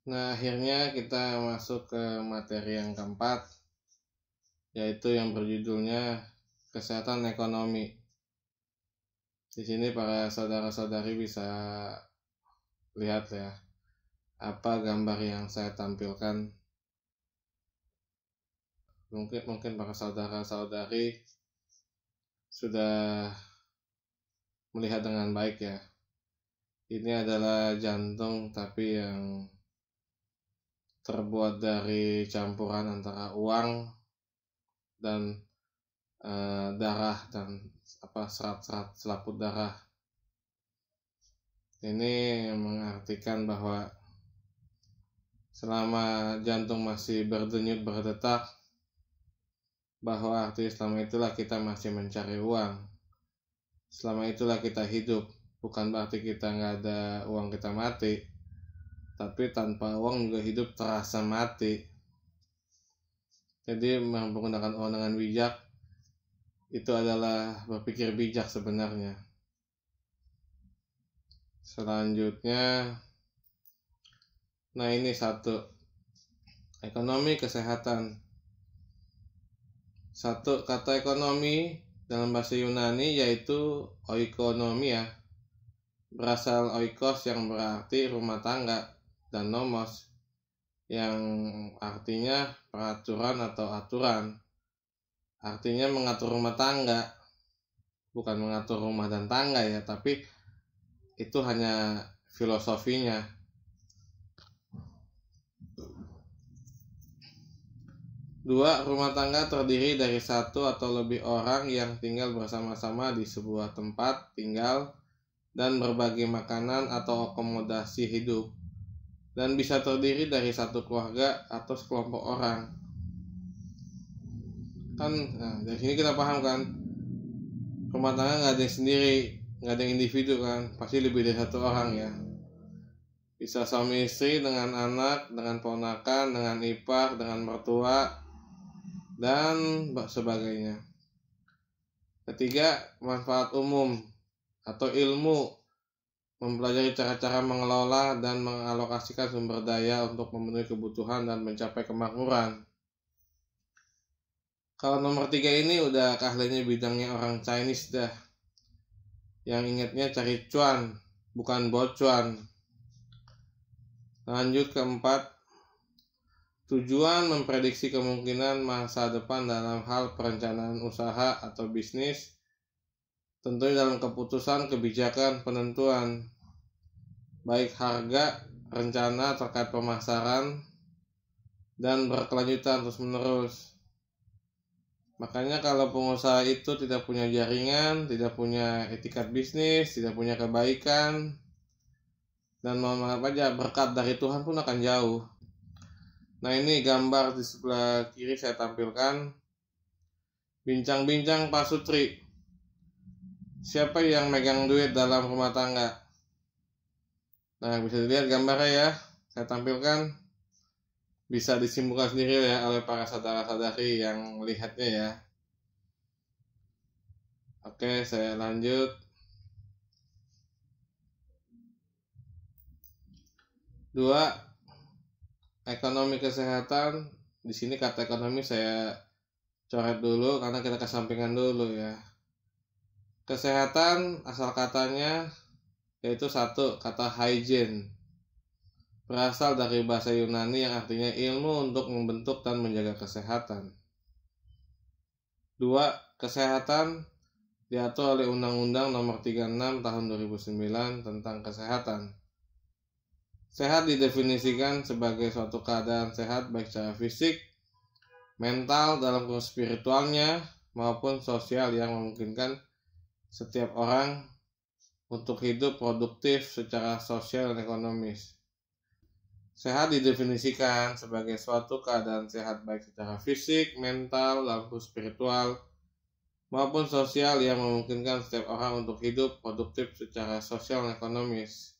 Nah, akhirnya kita masuk ke materi yang keempat, yaitu yang berjudulnya kesehatan ekonomi. Di sini para saudara-saudari bisa lihat ya, apa gambar yang saya tampilkan. Mungkin para saudara-saudari sudah melihat dengan baik ya. Ini adalah jantung tapi yang terbuat dari campuran antara uang dan darah dan serat-serat selaput darah. Ini mengartikan bahwa selama jantung masih berdenyut berdetak, bahwa arti selama itulah kita masih mencari uang. Selama itulah kita hidup. Bukan berarti kita nggak ada uang kita mati, tapi tanpa uang juga hidup terasa mati. Jadi menggunakan uang dengan bijak itu adalah berpikir bijak sebenarnya. Selanjutnya, nah ini satu, ekonomi kesehatan. Satu kata ekonomi dalam bahasa Yunani yaitu oikonomia, berasal oikos yang berarti rumah tangga dan nomos yang artinya peraturan atau aturan. Artinya mengatur rumah tangga, bukan mengatur rumah dan tangga ya, tapi itu hanya filosofinya. Dua, rumah tangga terdiri dari satu atau lebih orang yang tinggal bersama-sama di sebuah tempat tinggal dan berbagi makanan atau akomodasi hidup, dan bisa terdiri dari satu keluarga atau sekelompok orang. Dari sini kita paham kan, rumah tangga nggak ada yang sendiri, nggak ada yang individu kan, pasti lebih dari satu orang ya. Bisa suami istri dengan anak, dengan ponakan, dengan ipar, dengan mertua, dan sebagainya. Ketiga, manfaat umum atau ilmu, mempelajari cara-cara mengelola dan mengalokasikan sumber daya untuk memenuhi kebutuhan dan mencapai kemakmuran. Kalau nomor 3 ini udah keahliannya bidangnya orang Chinese dah, yang ingatnya cari cuan, bukan bocuan. Lanjut keempat, tujuan memprediksi kemungkinan masa depan dalam hal perencanaan usaha atau bisnis, tentunya dalam keputusan kebijakan penentuan, baik harga, rencana terkait pemasaran, dan berkelanjutan terus-menerus. Makanya kalau pengusaha itu tidak punya jaringan, tidak punya etikat bisnis, tidak punya kebaikan, dan mohon maaf aja, berkat dari Tuhan pun akan jauh. Nah, ini gambar di sebelah kiri saya tampilkan. Bincang-bincang Pak Sutri. Siapa yang megang duit dalam rumah tangga? Nah, bisa dilihat gambarnya ya. Saya tampilkan. Bisa disimpulkan sendiri ya oleh para saudara-saudari yang melihatnya ya. Oke, saya lanjut. 2. Ekonomi kesehatan. Di sini kata ekonomi saya coret dulu karena kita kesampingan dulu ya. Kesehatan asal katanya yaitu satu, kata hygiene, berasal dari bahasa Yunani yang artinya ilmu untuk membentuk dan menjaga kesehatan. 2. Kesehatan diatur oleh Undang-Undang Nomor 36 Tahun 2009 tentang kesehatan. Sehat didefinisikan sebagai suatu keadaan sehat baik secara fisik, mental, dalam spiritualnya, maupun sosial yang memungkinkan setiap orang untuk hidup produktif secara sosial dan ekonomis. Sehat didefinisikan sebagai suatu keadaan sehat baik secara fisik, mental, dalam spiritual, maupun sosial yang memungkinkan setiap orang untuk hidup produktif secara sosial dan ekonomis.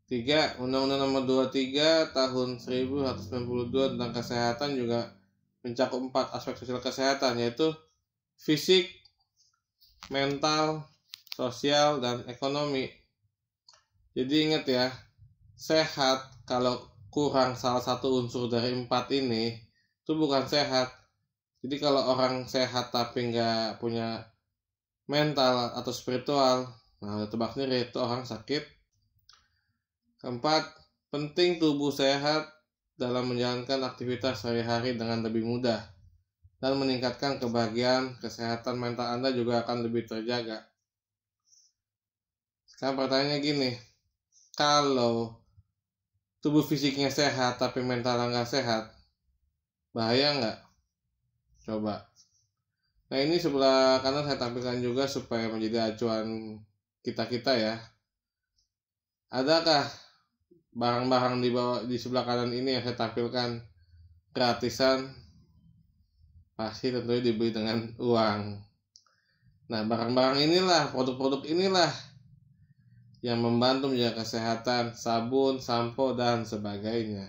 3. Undang-Undang Nomor 23 Tahun 1992 tentang kesehatan juga mencakup 4 aspek sosial kesehatan, yaitu fisik, mental, sosial, dan ekonomi. Jadi ingat ya, sehat kalau kurang salah satu unsur dari 4 ini itu bukan sehat. Jadi kalau orang sehat tapi nggak punya mental atau spiritual, nah udah tebak sendiri itu orang sakit. Keempat, penting tubuh sehat dalam menjalankan aktivitas sehari-hari dengan lebih mudah dan meningkatkan kebahagiaan. Kesehatan mental Anda juga akan lebih terjaga. Sekarang pertanyaannya gini, kalau tubuh fisiknya sehat tapi mental nggak sehat, bahaya nggak? Coba. Nah, ini sebelah kanan saya tampilkan juga supaya menjadi acuan kita ya. Adakah barang-barang di sebelah kanan ini yang saya tampilkan gratisan? Pasti tentunya dibeli dengan uang. Nah, barang-barang inilah, produk-produk inilah yang membantu menjaga kesehatan, sabun, sampo, dan sebagainya.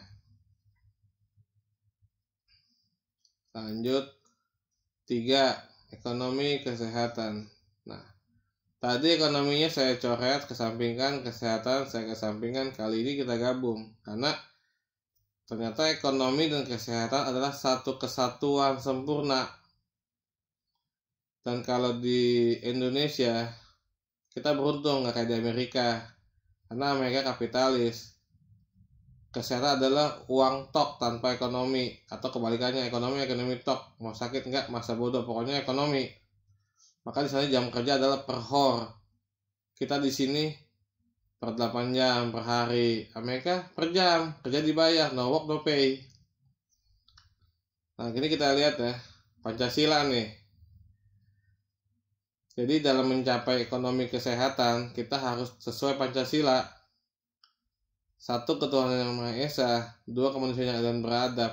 Lanjut, 3. Ekonomi kesehatan. Nah, tadi ekonominya saya coret, kesampingkan, kesehatan saya kesampingkan. Kali ini kita gabung, karena ternyata ekonomi dan kesehatan adalah satu kesatuan sempurna. Dan kalau di Indonesia, kita beruntung nggak kayak di Amerika, karena Amerika kapitalis. Kesehatan adalah uang tok tanpa ekonomi, atau kebalikannya, ekonomi tok, mau sakit nggak, masa bodoh, pokoknya ekonomi. Maka di sana jam kerja adalah per hor. Kita di sini per 8 jam per hari. Amerika per jam, kerja dibayar, no work no pay. Nah, ini kita lihat ya, Pancasila nih. Jadi dalam mencapai ekonomi kesehatan, kita harus sesuai Pancasila. 1. Ketuhanan yang Maha Esa. 2. Kemanusiaan yang adil dan beradab.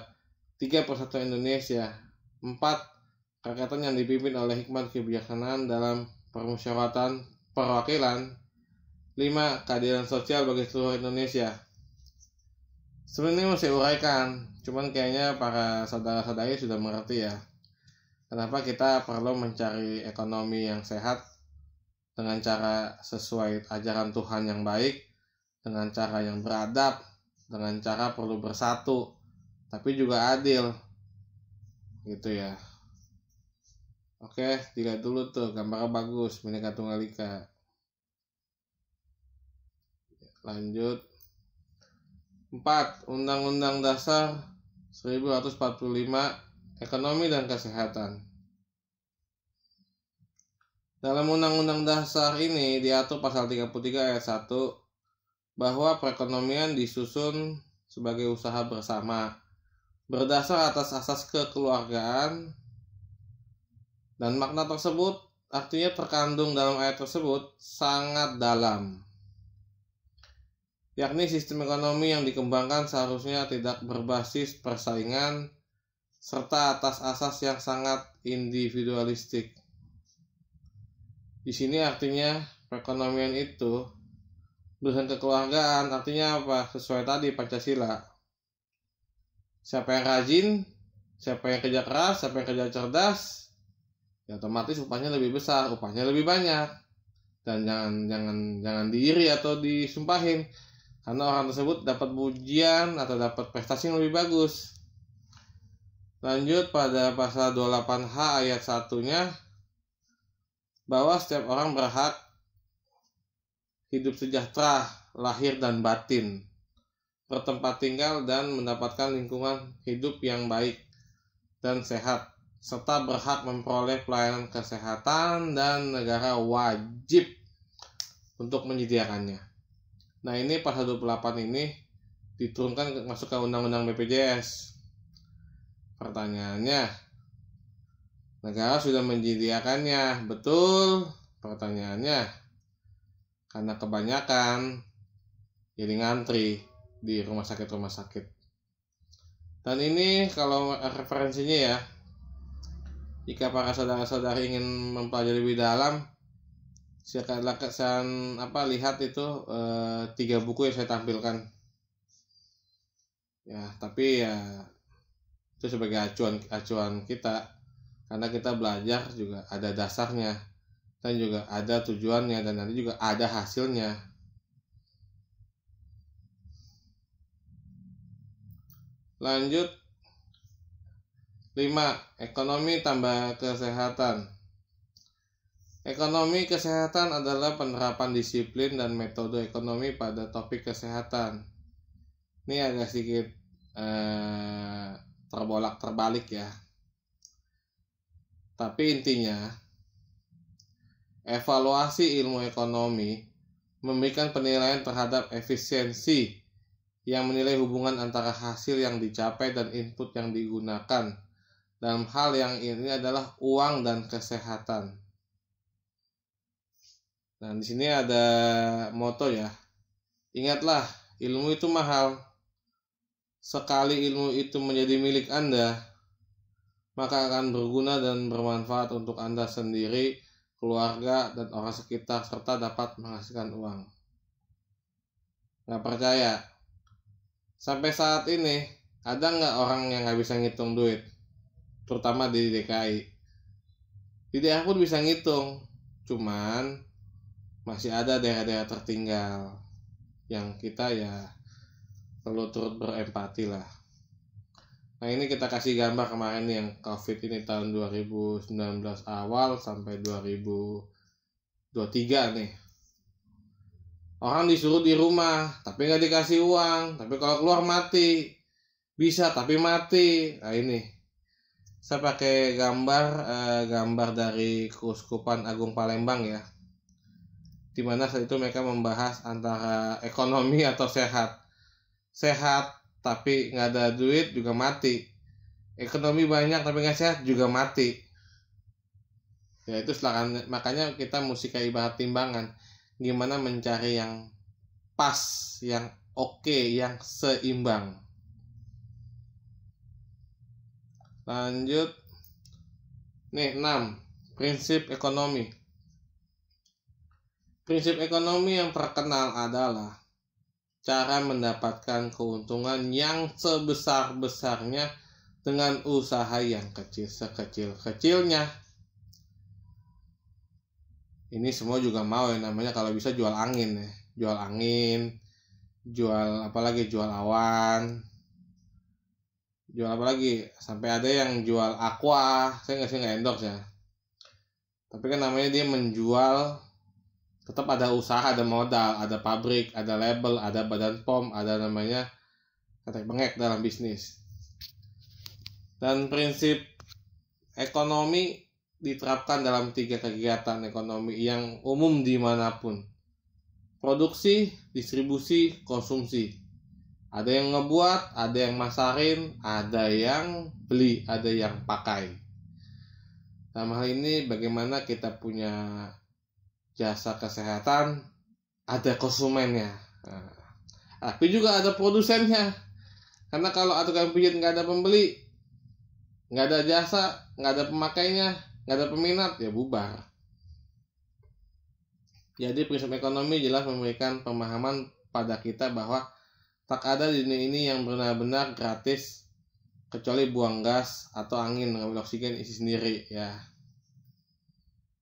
3. Persatuan Indonesia. 4. Kerakyatan yang dipimpin oleh hikmat kebijaksanaan dalam permusyawaratan perwakilan. 5. Keadilan sosial bagi seluruh Indonesia. Sebenarnya masih uraikan, cuman kayaknya para saudara-saudari sudah mengerti ya. Kenapa kita perlu mencari ekonomi yang sehat dengan cara sesuai ajaran Tuhan yang baik, dengan cara yang beradab, dengan cara perlu bersatu, tapi juga adil, gitu ya. Oke, dilihat dulu tuh, gambarnya bagus, Bhinneka Tunggal Ika. Lanjut. 4. Undang-Undang Dasar 1945, Ekonomi dan Kesehatan. Dalam Undang-Undang Dasar ini diatur pasal 33 ayat 1 bahwa perekonomian disusun sebagai usaha bersama berdasar atas asas kekeluargaan, dan makna tersebut artinya terkandung dalam ayat tersebut sangat dalam, yakni sistem ekonomi yang dikembangkan seharusnya tidak berbasis persaingan serta atas asas yang sangat individualistik. Di sini artinya perekonomian itu berdasarkan kekeluargaan, artinya apa? Sesuai tadi Pancasila. Siapa yang rajin, siapa yang kerja keras, siapa yang kerja cerdas, ya otomatis upahnya lebih besar, upahnya lebih banyak. Dan jangan diiri atau disumpahin, karena orang tersebut dapat pujian atau dapat prestasi yang lebih bagus. Lanjut pada pasal 28H ayat 1-nya, bahwa setiap orang berhak hidup sejahtera lahir dan batin, bertempat tinggal dan mendapatkan lingkungan hidup yang baik dan sehat, serta berhak memperoleh pelayanan kesehatan dan negara wajib untuk menyediakannya. Nah, ini pasal 28 ini diturunkan masuk ke Undang-Undang BPJS. Pertanyaannya, negara sudah menyediakannya, betul? Pertanyaannya, karena kebanyakan jadi ngantri di rumah sakit. Dan ini kalau referensinya ya, jika para saudara-saudari ingin mempelajari lebih dalam, silakan lihat itu 3 buku yang saya tampilkan. Ya, tapi ya itu sebagai acuan kita, karena kita belajar juga ada dasarnya dan juga ada tujuannya, dan nanti juga ada hasilnya. Lanjut 5. Ekonomi tambah kesehatan. Ekonomi kesehatan adalah penerapan disiplin dan metode ekonomi pada topik kesehatan. Ini agak sedikit terbolak-terbalik ya. Tapi intinya, evaluasi ilmu ekonomi memberikan penilaian terhadap efisiensi yang menilai hubungan antara hasil yang dicapai dan input yang digunakan. Dalam hal yang ini adalah uang dan kesehatan. Nah, di sini ada moto ya. Ingatlah, ilmu itu mahal. Sekali ilmu itu menjadi milik Anda, maka akan berguna dan bermanfaat untuk Anda sendiri, keluarga, dan orang sekitar, serta dapat menghasilkan uang. Nggak percaya? Sampai saat ini, ada nggak orang yang nggak bisa ngitung duit? Terutama di DKI. Di daerah pun bisa ngitung, cuman masih ada daerah-daerah tertinggal yang kita ya perlu turut berempati lah. Nah, ini kita kasih gambar kemarin yang COVID ini tahun 2019 awal sampai 2023 nih. Orang disuruh di rumah, tapi nggak dikasih uang. Tapi kalau keluar mati. Bisa, tapi mati. Nah, ini saya pakai gambar dari Keuskupan Agung Palembang ya. Dimana saat itu mereka membahas antara ekonomi atau sehat. Sehat tapi nggak ada duit juga mati. Ekonomi banyak tapi nggak sehat juga mati. Ya itu silakan, makanya kita mesti kayak ibarat timbangan. Gimana mencari yang pas, yang oke, yang seimbang. Lanjut. Nih 6. Prinsip ekonomi. Prinsip ekonomi yang terkenal adalah cara mendapatkan keuntungan yang sebesar-besarnya dengan usaha yang sekecil-kecilnya. Ini semua juga mau ya, namanya kalau bisa jual angin ya. Jual angin, jual apalagi, jual awan. Jual apa lagi? Sampai ada yang jual aqua. Saya nggak endorse ya. Tapi kan namanya dia menjual, tetap ada usaha, ada modal, ada pabrik, ada label, ada badan POM, ada namanya ketek bengek dalam bisnis. Dan prinsip ekonomi diterapkan dalam 3 kegiatan ekonomi yang umum dimanapun. Produksi, distribusi, konsumsi. Ada yang ngebuat, ada yang masarin, ada yang beli, ada yang pakai. Dalam hal ini bagaimana kita punya jasa kesehatan, ada konsumennya, tapi juga ada produsennya. Karena kalau tukang pijit nggak ada pembeli, nggak ada jasa, nggak ada pemakainya, nggak ada peminat, ya bubar. Jadi prinsip ekonomi jelas memberikan pemahaman pada kita bahwa tak ada di dunia ini yang benar-benar gratis kecuali buang gas atau angin mengambil oksigen isi sendiri ya.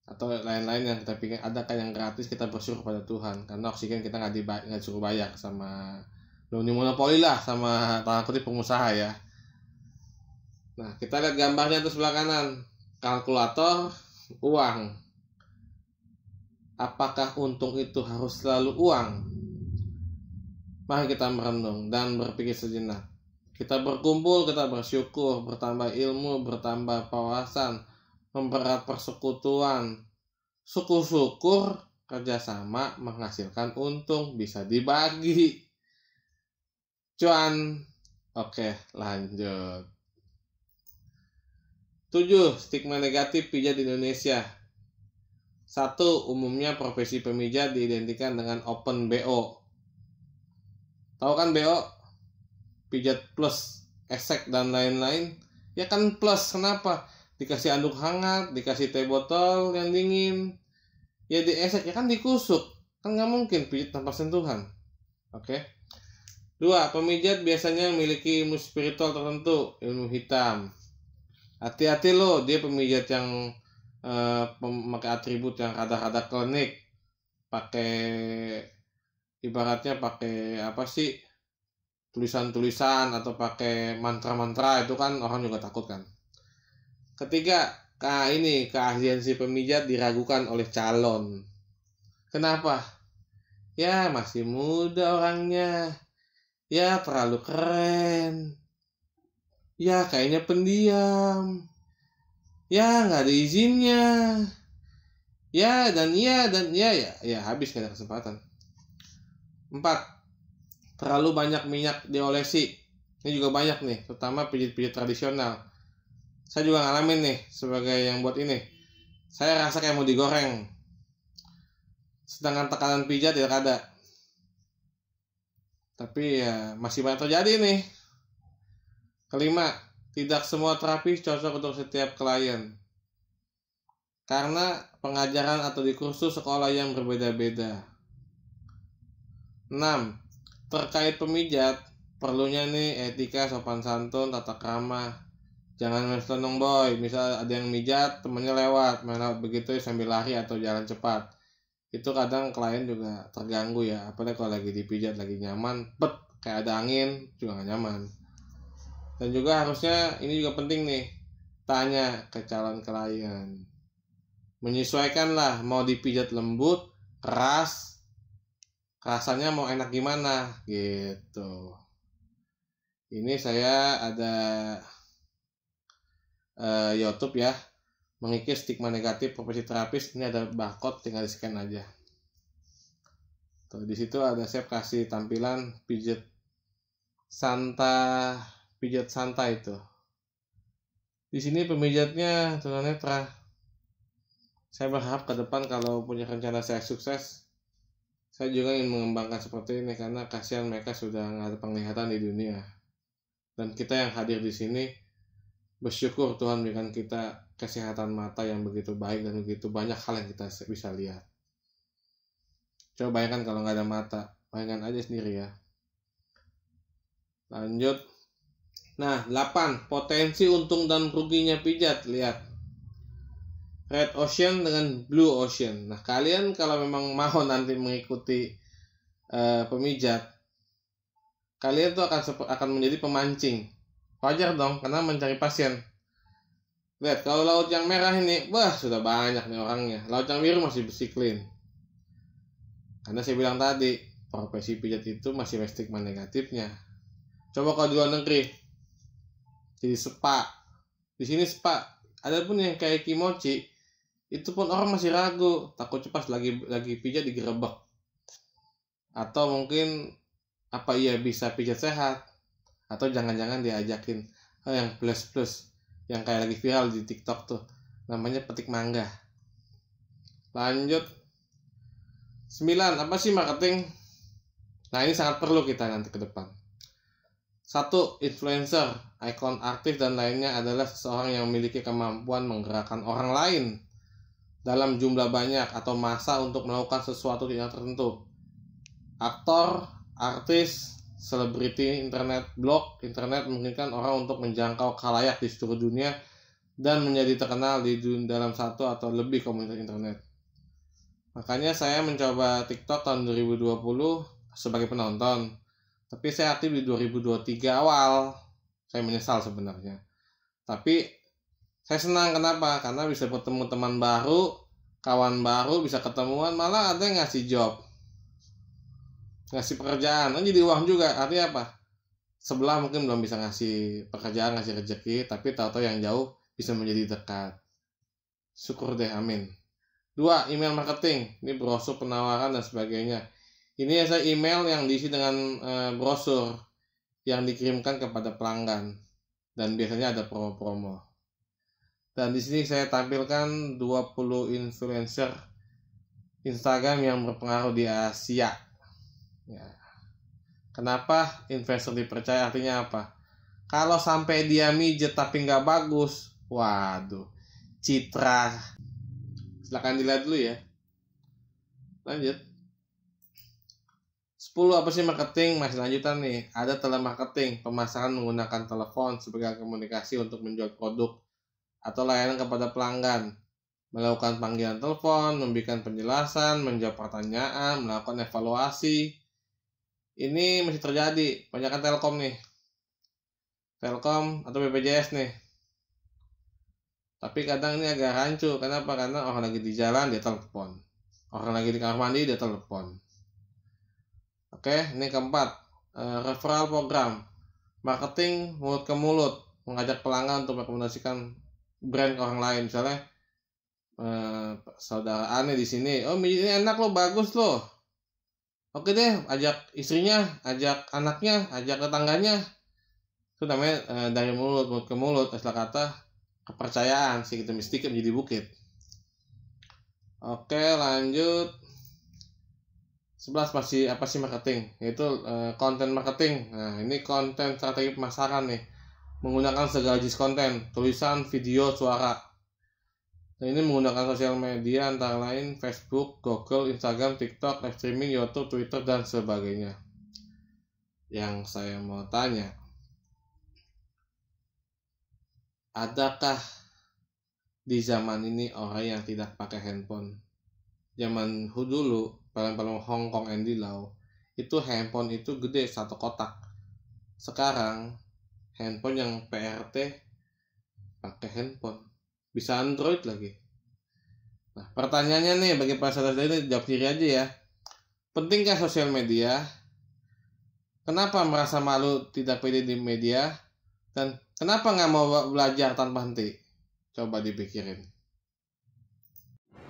Atau lain-lain yang kita pikir ada kan yang gratis, kita bersyukur pada Tuhan karena oksigen kita nggak disuruh bayar sama monopoli lah, sama tanda kutip pengusaha ya. Nah, kita lihat gambarnya itu sebelah kanan, kalkulator uang. Apakah untung itu harus selalu uang? Mari kita merenung dan berpikir sejenak. Kita berkumpul, kita bersyukur, bertambah ilmu, bertambah wawasan, mempererat persekutuan, syukur-syukur kerjasama menghasilkan untung, bisa dibagi. Cuan. Oke, lanjut. 7. Stigma negatif pijat di Indonesia. 1. Umumnya profesi pemijat diidentikan dengan open BO. Tahu kan BO? Pijat plus, esek dan lain-lain. Ya kan plus, kenapa? Dikasih anduk hangat, dikasih teh botol yang dingin, ya diesek, ya kan dikusuk, kan nggak mungkin pijat tanpa sentuhan. Oke. 2. Pemijat biasanya memiliki ilmu spiritual tertentu, ilmu hitam. Hati-hati loh, dia pemijat yang memakai atribut yang rada-rada klinik, pakai ibaratnya pakai apa sih, tulisan-tulisan atau pakai mantra-mantra, itu kan orang juga takut kan. Ketiga, keahlian si pemijat diragukan oleh calon. Kenapa? Ya masih muda orangnya, ya terlalu keren, ya kayaknya pendiam, ya nggak ada izinnya, ya habis nggak ada kesempatan. 4, terlalu banyak minyak diolesi. Ini juga banyak nih, terutama pijit-pijit tradisional. Saya juga ngalamin nih sebagai yang buat ini. Saya rasa kayak mau digoreng, sedangkan tekanan pijat tidak ada. Tapi ya masih banyak terjadi nih. 5, tidak semua terapi cocok untuk setiap klien, karena pengajaran atau di kursus sekolah yang berbeda-beda. 6, terkait pemijat, perlunya nih etika, sopan santun, tata krama. Jangan menseleng boy, misal ada yang mijat, temennya lewat begitu sambil lari atau jalan cepat. Itu kadang klien juga terganggu ya, apalagi kalau lagi dipijat, lagi nyaman, kayak ada angin, juga gak nyaman. Dan juga harusnya, ini juga penting nih, tanya ke calon klien. Menyesuaikan lah, mau dipijat lembut, keras, rasanya mau enak gimana gitu. Ini saya ada YouTube ya, mengikis stigma negatif profesi terapis. Ini ada barcode, tinggal di scan aja. Tuh, di situ ada saya kasih tampilan pijat santai itu. Di sini pemijatnya tunanetra. Saya berharap ke depan kalau punya rencana saya sukses, saya juga ingin mengembangkan seperti ini, karena kasihan mereka sudah nggak ada penglihatan di dunia. Dan kita yang hadir di sini bersyukur Tuhan berikan kita kesehatan mata yang begitu baik dan begitu banyak hal yang kita bisa lihat. Coba bayangkan kalau nggak ada mata, bayangkan aja sendiri ya. Lanjut. Nah, 8, potensi untung dan ruginya pijat. Lihat, Red Ocean dengan Blue Ocean. Nah, kalian kalau memang mau nanti mengikuti pemijat, kalian tuh akan menjadi pemancing. Wajar dong, karena mencari pasien. Lihat, kalau laut yang merah ini, sudah banyak nih orangnya. Laut yang biru masih bersih clean. Karena saya bilang tadi, profesi pijat itu masih stigma negatifnya. Coba kalau di luar negeri, jadi spa. Di sini spa. Ada pun yang kayak kimochi, itu pun orang masih ragu, takut pas lagi pijat digerebek. Atau mungkin apa iya bisa pijat sehat? Atau jangan-jangan diajakin yang plus yang kayak lagi viral di TikTok tuh, namanya petik mangga. Lanjut. 9, apa sih marketing? Nah, ini sangat perlu kita nanti ke depan. 1, influencer, ikon artis dan lainnya adalah seseorang yang memiliki kemampuan menggerakkan orang lain dalam jumlah banyak atau massa untuk melakukan sesuatu yang tertentu. Aktor, artis, selebriti, blog internet memungkinkan orang untuk menjangkau khalayak di seluruh dunia dan menjadi terkenal di dalam satu atau lebih komunitas internet. Makanya saya mencoba TikTok tahun 2020 sebagai penonton, tapi saya aktif di 2023 awal. Saya menyesal sebenarnya, tapi saya senang. Kenapa? Karena bisa bertemu teman baru, kawan baru, bisa ketemuan, malah ada yang ngasih job, ngasih pekerjaan, jadi uang juga. Artinya apa? Sebelah mungkin belum bisa ngasih pekerjaan, ngasih rezeki, tapi tahu-tahu yang jauh bisa menjadi dekat. Syukur deh, amin. 2, email marketing. Ini brosur penawaran dan sebagainya. Ini saya email yang diisi dengan brosur yang dikirimkan kepada pelanggan, dan biasanya ada promo-promo. Dan di sini saya tampilkan 20 influencer Instagram yang berpengaruh di Asia. Ya. Kenapa investor dipercaya? Artinya apa? Kalau sampai dia mijet tapi nggak bagus, waduh, citra. Silakan dilihat dulu ya. Lanjut. 10, apa sih marketing? Masih lanjutan nih. Ada telemarketing, pemasaran menggunakan telepon sebagai komunikasi untuk menjual produk atau layanan kepada pelanggan. Melakukan panggilan telepon, memberikan penjelasan, menjawab pertanyaan, melakukan evaluasi. Ini masih terjadi, banyak Telkom nih. Telkom atau BPJS nih. Tapi kadang ini agak rancu. Kenapa? Karena orang lagi di jalan dia telepon. Orang lagi di kamar mandi dia telepon. Oke, ini keempat. Referral program. Marketing mulut ke mulut, mengajak pelanggan untuk merekomendasikan brand ke orang lain. Misalnya saudara Ane di sini, oh mijit ini enak loh, bagus loh. Oke deh, ajak istrinya, ajak anaknya, ajak tetangganya. Itu namanya dari mulut ke mulut, istilah kata kepercayaan sedikit demi sedikit menjadi bukit. Oke, lanjut. 11 masih apa sih marketing? Yaitu konten marketing. Nah, ini konten strategi pemasaran nih. Menggunakan segala jenis konten, tulisan, video, suara. Nah, ini menggunakan sosial media antara lain Facebook, Google, Instagram, TikTok, live streaming, YouTube, Twitter, dan sebagainya. Yang saya mau tanya, adakah di zaman ini orang yang tidak pakai handphone? Zaman dulu, paling Hongkong Andy Lau, itu handphone itu gede, satu kotak. Sekarang handphone yang PRT pakai handphone, bisa Android lagi. Nah, pertanyaannya nih bagi para saudara ini, jawab sendiri aja ya. Pentingkah sosial media? Kenapa merasa malu tidak pede di media? Dan kenapa nggak mau belajar tanpa henti? Coba dipikirin.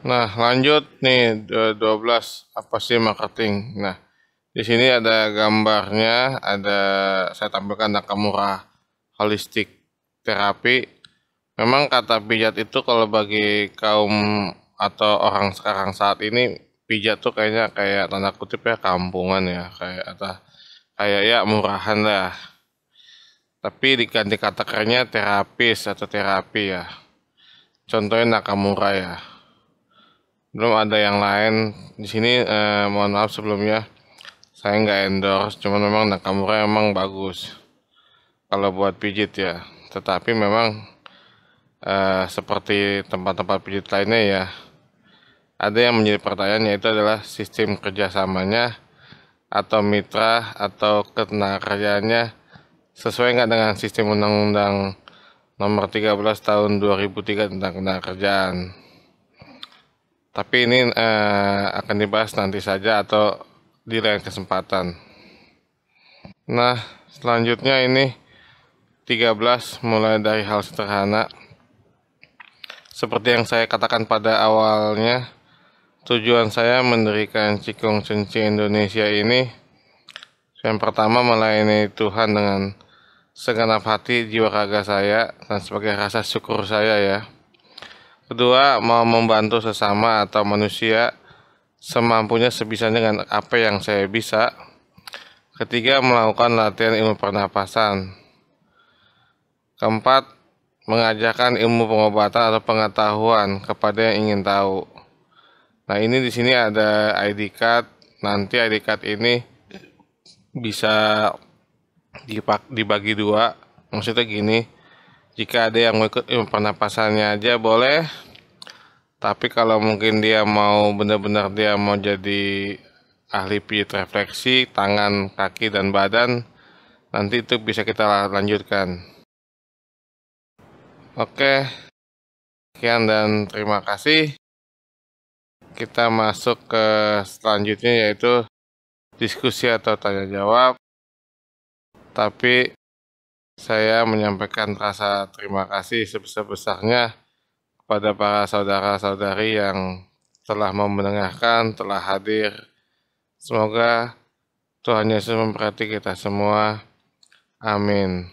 Nah, lanjut nih 12 apa sih marketing? Nah, di sini ada gambarnya, saya tampilkan Nakamura Holistic Therapy. Memang kata pijat itu kalau bagi kaum atau orang sekarang saat ini, pijat tuh kayaknya kayak tanda kutip ya kampungan ya, kayak ya murahan lah. Tapi diganti kata kerennya terapis atau terapi ya. Contohnya Nakamura ya. Belum ada yang lain di sini. Mohon maaf sebelumnya, saya nggak endorse. Cuman memang Nakamura memang bagus kalau buat pijit ya. Tetapi memang seperti tempat-tempat pijit lainnya ya, ada yang menjadi pertanyaan, yaitu adalah sistem kerjasamanya atau mitra atau ketenagakerjaannya sesuai nggak dengan sistem Undang-Undang Nomor 13 Tahun 2003 tentang ketenagakerjaan. Tapi ini akan dibahas nanti saja atau di lain kesempatan. Nah, selanjutnya ini 13 mulai dari hal sederhana. Seperti yang saya katakan pada awalnya, tujuan saya mendirikan Cikung Cenci Indonesia ini, yang pertama melayani Tuhan dengan segenap hati, jiwa raga saya, dan sebagai rasa syukur saya ya. Kedua, mau membantu sesama atau manusia semampunya sebisanya dengan apa yang saya bisa. Ketiga, melakukan latihan ilmu pernapasan. Keempat, mengajarkan ilmu pengobatan atau pengetahuan kepada yang ingin tahu. Nah, ini di sini ada ID card. Nanti ID card ini bisa dibagi dua. Maksudnya gini, jika ada yang mau ikut ilmu pernapasannya aja boleh. Tapi kalau mungkin dia mau benar-benar dia mau jadi ahli pijit refleksi tangan, kaki, dan badan, nanti itu bisa kita lanjutkan. Oke, sekian dan terima kasih. Kita masuk ke selanjutnya, yaitu diskusi atau tanya jawab. Tapi saya menyampaikan rasa terima kasih sebesar-besarnya kepada para saudara-saudari yang telah mau mendengarkan, telah hadir. Semoga Tuhan Yesus memberkati kita semua. Amin.